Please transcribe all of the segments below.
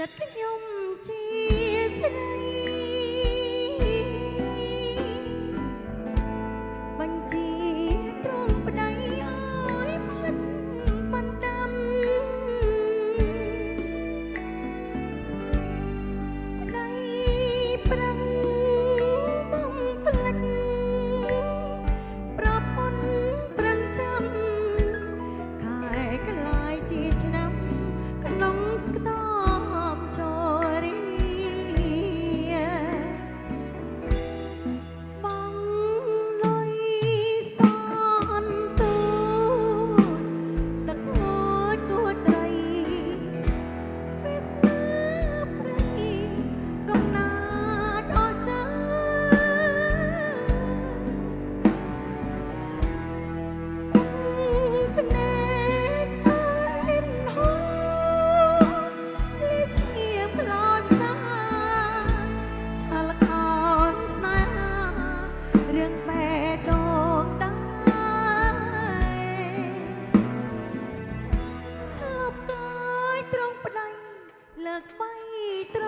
ចិត្តខ្ញុំជាស្រីបញ្ជាត្រង់ប្តីឲ្យផ្លិចបណ្ដាំប្តីប្រឹងបំផ្លិចប្រពន្ធប្រឹងចាំខែក្លាយជាឆ្នាំក្នុងខ្ទមជរីបងលុយសនទូតកូចគួរត្រីពេលស្នាព្រៃកំណាចអស់ចាភ្នែកសែនហូរលេឈៀផ្លោចផ្សាឆាលខោនស្នេហារឿងបេះដូងដែរធ្លាប់កាយត្រង់ប្តីលើកបីត្រ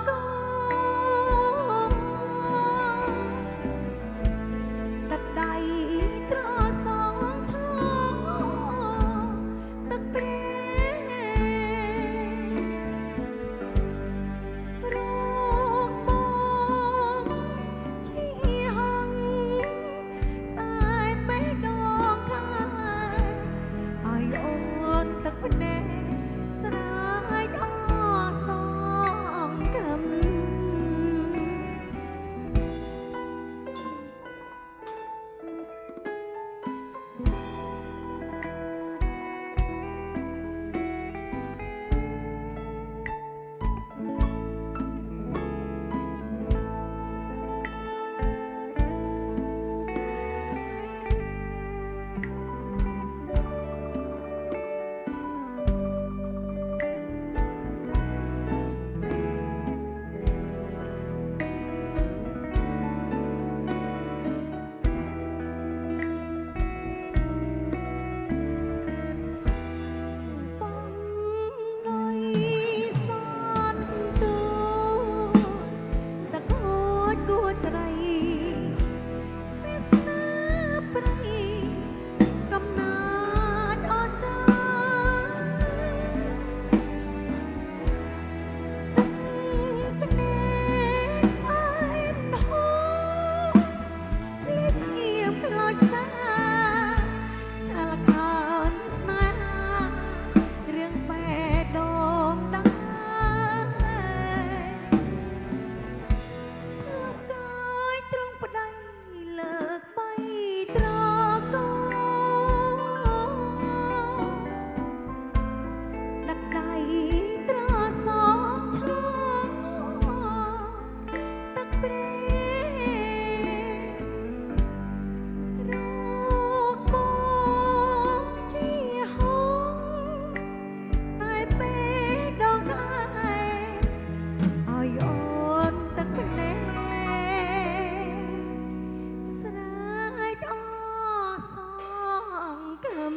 កូនទឹកដៃត្រសងឆ្លងទឹកព្រែរកបងជាហងតែបេះដូងខាឲ្យអូនទឹកភ្នែកស្រ័យអសងគំបងលុយសនទូតកូចគួរត្រីពេលស្នាព្រៃកំណាចអស់ចាទឹកភ្នែកសែនហូរលេឈៀផ្លោចផ្សាឆាលខោនស្នេហារឿងបេះដូងដែរធ្លាប់កាយត្រង់ប្តីលើកបីត្រកូនដាក់ដៃត្រសងឆ្លងទឹកព្រែរកបងជាហងតែបេះដូងឲ្យអូនទឹកភ្នែកស្រ័យអសងគំ